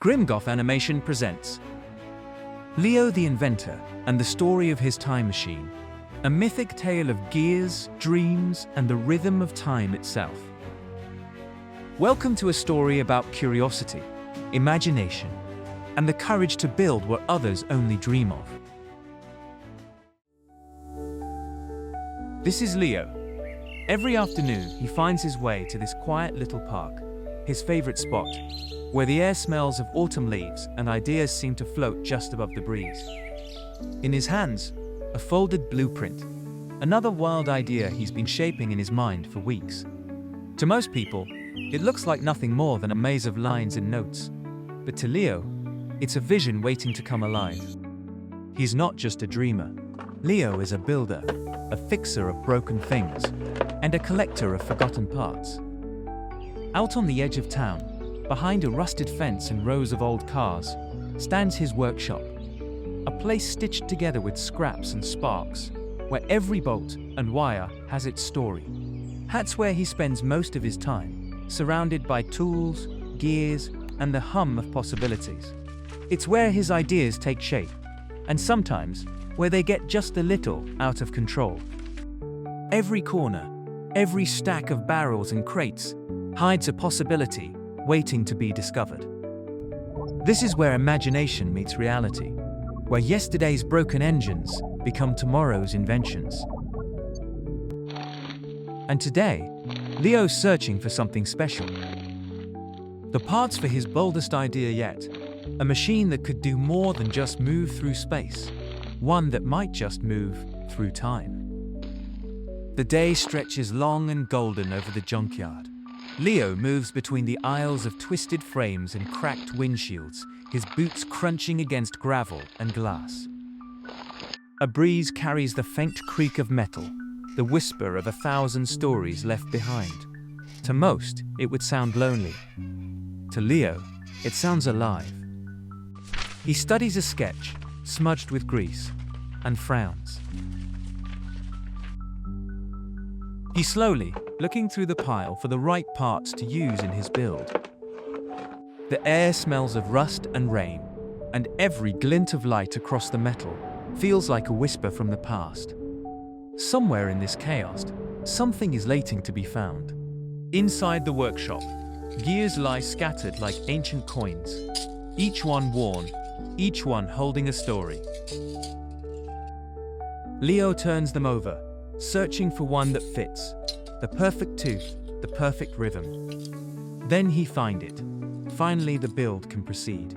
Grimgoth Animation presents Leo the Inventor and the Story of His Time Machine, a mythic tale of gears, dreams, and the rhythm of time itself. Welcome to a story about curiosity, imagination, and the courage to build what others only dream of. This is Leo. Every afternoon, he finds his way to this quiet little park, his favorite spot, where the air smells of autumn leaves and ideas seem to float just above the breeze. In his hands, a folded blueprint, another wild idea he's been shaping in his mind for weeks. To most people, it looks like nothing more than a maze of lines and notes. But to Leo, it's a vision waiting to come alive. He's not just a dreamer. Leo is a builder, a fixer of broken things, and a collector of forgotten parts. Out on the edge of town, behind a rusted fence and rows of old cars, stands his workshop, a place stitched together with scraps and sparks, where every bolt and wire has its story. That's where he spends most of his time, surrounded by tools, gears, and the hum of possibilities. It's where his ideas take shape, and sometimes where they get just a little out of control. Every corner, every stack of barrels and crates hides a possibility waiting to be discovered. This is where imagination meets reality, where yesterday's broken engines become tomorrow's inventions. And today, Leo's searching for something special. The parts for his boldest idea yet, a machine that could do more than just move through space, one that might just move through time. The day stretches long and golden over the junkyard. Leo moves between the aisles of twisted frames and cracked windshields, his boots crunching against gravel and glass. A breeze carries the faint creak of metal, the whisper of 1,000 stories left behind. To most, it would sound lonely. To Leo, it sounds alive. He studies a sketch, smudged with grease, and frowns. He slowly, looking through the pile for the right parts to use in his build. The air smells of rust and rain, and every glint of light across the metal feels like a whisper from the past. Somewhere in this chaos, something is waiting to be found. Inside the workshop, gears lie scattered like ancient coins, each one worn, each one holding a story. Leo turns them over, searching for one that fits, the perfect tooth, the perfect rhythm. Then he finds it. Finally, the build can proceed.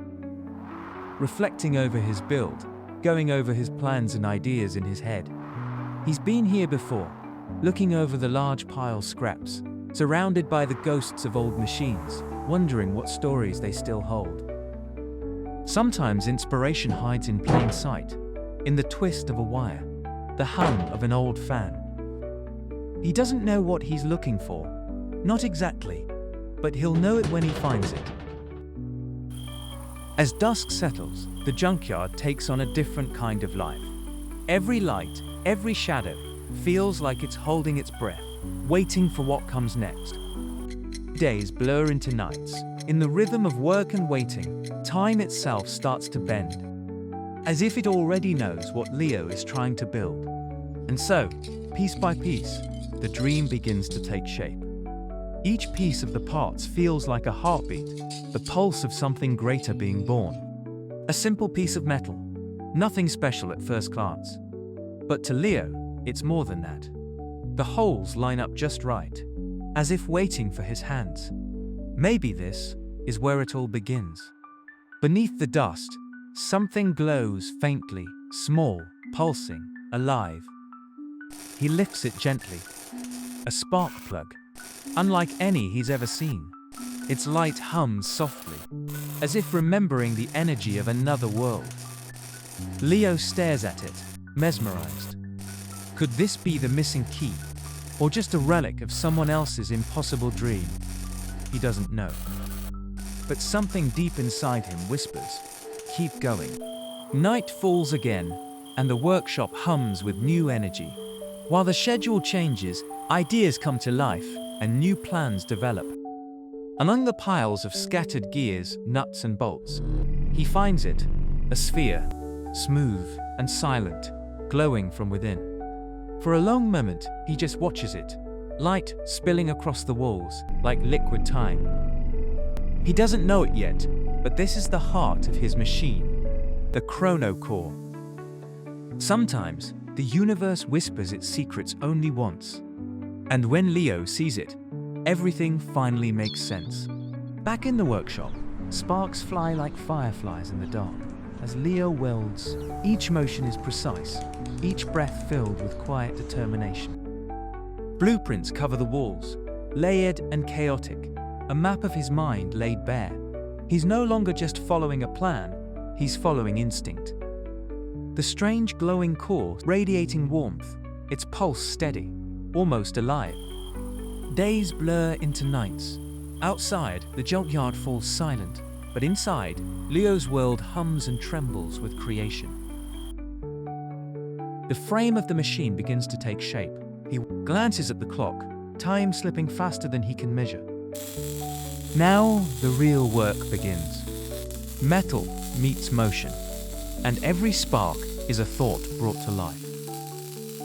Reflecting over his build, going over his plans and ideas in his head. He's been here before, looking over the large pile scraps, surrounded by the ghosts of old machines, wondering what stories they still hold. Sometimes inspiration hides in plain sight, in the twist of a wire, the hum of an old fan. He doesn't know what he's looking for, not exactly, but he'll know it when he finds it. As dusk settles, the junkyard takes on a different kind of life. Every light, every shadow, feels like it's holding its breath, waiting for what comes next. Days blur into nights. In the rhythm of work and waiting, time itself starts to bend, as if it already knows what Leo is trying to build. And so, piece by piece, the dream begins to take shape. Each piece of the parts feels like a heartbeat, the pulse of something greater being born. A simple piece of metal, nothing special at first glance. But to Leo, it's more than that. The holes line up just right, as if waiting for his hands. Maybe this is where it all begins. Beneath the dust, something glows faintly, small, pulsing, alive. He lifts it gently. A spark plug, unlike any he's ever seen. Its light hums softly, as if remembering the energy of another world. Leo stares at it, mesmerized. Could this be the missing key, or just a relic of someone else's impossible dream? He doesn't know. But something deep inside him whispers, keep going. Night falls again, and the workshop hums with new energy. While the schedule changes, ideas come to life, and new plans develop. Among the piles of scattered gears, nuts and bolts, he finds it, a sphere, smooth and silent, glowing from within. For a long moment, he just watches it, light spilling across the walls like liquid time. He doesn't know it yet, but this is the heart of his machine, the chrono core. Sometimes, the universe whispers its secrets only once. And when Leo sees it, everything finally makes sense. Back in the workshop, sparks fly like fireflies in the dark. As Leo welds, each motion is precise, each breath filled with quiet determination. Blueprints cover the walls, layered and chaotic, a map of his mind laid bare. He's no longer just following a plan, he's following instinct. The strange glowing core radiating warmth, its pulse steady, almost alive. Days blur into nights. Outside, the junkyard falls silent, but inside, Leo's world hums and trembles with creation. The frame of the machine begins to take shape. He glances at the clock, time slipping faster than he can measure. Now, the real work begins. Metal meets motion, and every spark is a thought brought to life.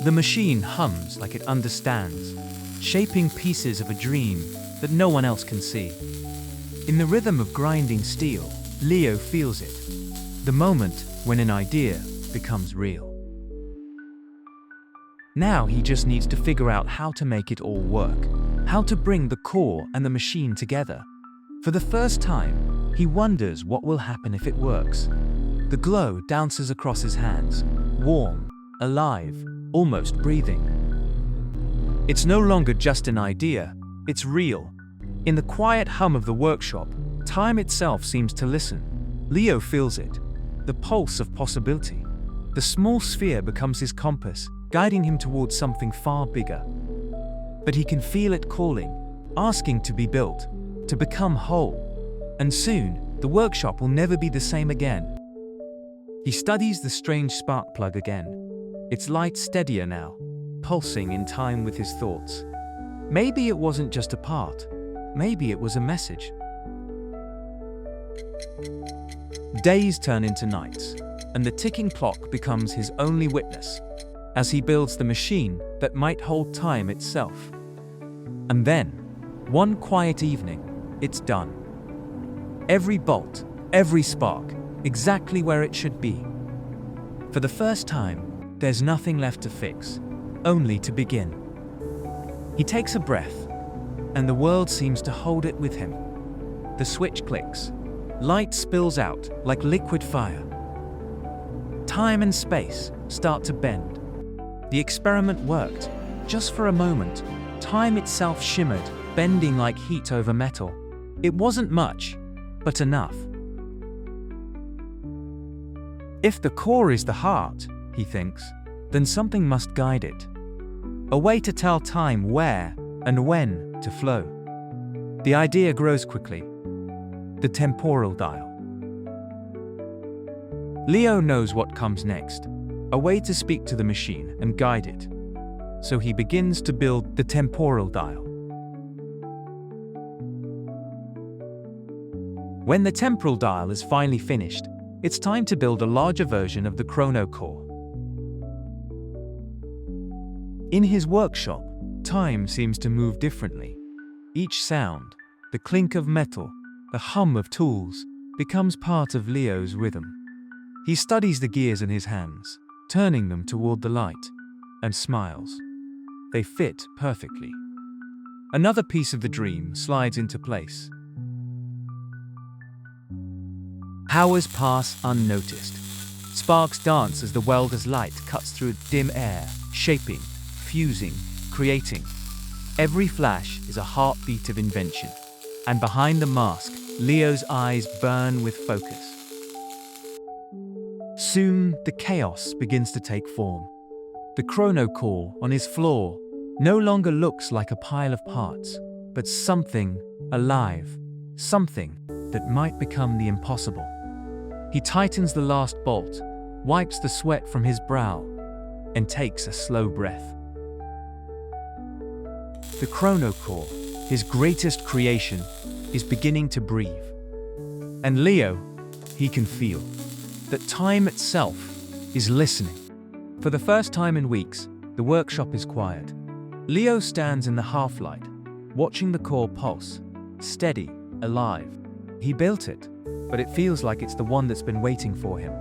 The machine hums like it understands, shaping pieces of a dream that no one else can see. In the rhythm of grinding steel, Leo feels it, the moment when an idea becomes real. Now he just needs to figure out how to make it all work, how to bring the core and the machine together. For the first time, he wonders what will happen if it works. The glow dances across his hands, warm, alive, almost breathing. It's no longer just an idea, it's real. In the quiet hum of the workshop, time itself seems to listen. Leo feels it, the pulse of possibility. The small sphere becomes his compass, guiding him towards something far bigger. But he can feel it calling, asking to be built, to become whole. And soon, the workshop will never be the same again. He studies the strange spark plug again. Its light steadier now, pulsing in time with his thoughts. Maybe it wasn't just a part. Maybe it was a message. Days turn into nights, and the ticking clock becomes his only witness as he builds the machine that might hold time itself. And then, one quiet evening, it's done. Every bolt, every spark, exactly where it should be. For the first time, there's nothing left to fix, only to begin. He takes a breath, and the world seems to hold it with him. The switch clicks. Light spills out like liquid fire. Time and space start to bend. The experiment worked. Just for a moment, time itself shimmered, bending like heat over metal. It wasn't much, but enough. If the core is the heart, he thinks, then something must guide it. A way to tell time where and when to flow. The idea grows quickly. The temporal dial. Leo knows what comes next, a way to speak to the machine and guide it. So he begins to build the temporal dial. When the temporal dial is finally finished, it's time to build a larger version of the chrono core. In his workshop, time seems to move differently. Each sound, the clink of metal, the hum of tools, becomes part of Leo's rhythm. He studies the gears in his hands, turning them toward the light, and smiles. They fit perfectly. Another piece of the dream slides into place. Hours pass unnoticed. Sparks dance as the welder's light cuts through dim air, shaping, fusing, creating. Every flash is a heartbeat of invention. And behind the mask, Leo's eyes burn with focus. Soon, the chaos begins to take form. The chrono core on his floor no longer looks like a pile of parts, but something alive, something that might become the impossible. He tightens the last bolt, wipes the sweat from his brow, and takes a slow breath. The chrono core, his greatest creation, is beginning to breathe. And Leo, he can feel that time itself is listening. For the first time in weeks, the workshop is quiet. Leo stands in the half-light, watching the core pulse, steady, alive. He built it, but it feels like it's the one that's been waiting for him.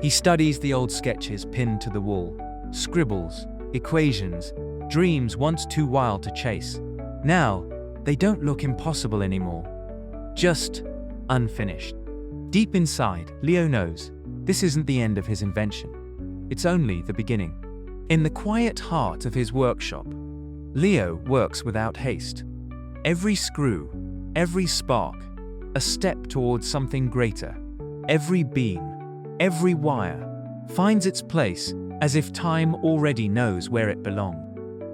He studies the old sketches pinned to the wall, scribbles, equations, dreams once too wild to chase. Now, they don't look impossible anymore, just unfinished. Deep inside, Leo knows this isn't the end of his invention. It's only the beginning. In the quiet heart of his workshop, Leo works without haste. Every screw, every spark, a step towards something greater. Every beam, every wire, finds its place as if time already knows where it belongs.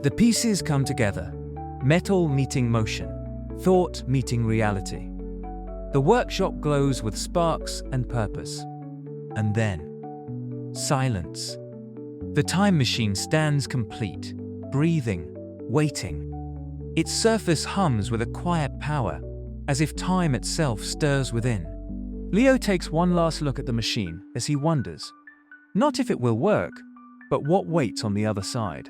The pieces come together, metal meeting motion, thought meeting reality. The workshop glows with sparks and purpose. And then, silence. The time machine stands complete, breathing, waiting. Its surface hums with a quiet power, as if time itself stirs within. Leo takes one last look at the machine as he wonders, not if it will work, but what waits on the other side.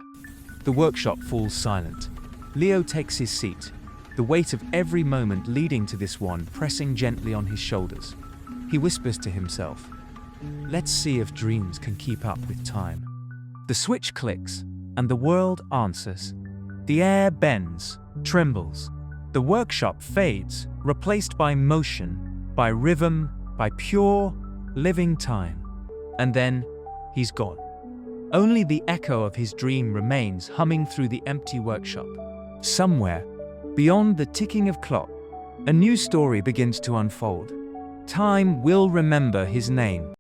The workshop falls silent. Leo takes his seat, the weight of every moment leading to this one pressing gently on his shoulders. He whispers to himself, "Let's see if dreams can keep up with time." The switch clicks, and the world answers. The air bends, trembles. The workshop fades, replaced by motion, by rhythm, by pure, living time. And then, he's gone. Only the echo of his dream remains humming through the empty workshop. Somewhere, beyond the ticking of clock, a new story begins to unfold. Time will remember his name.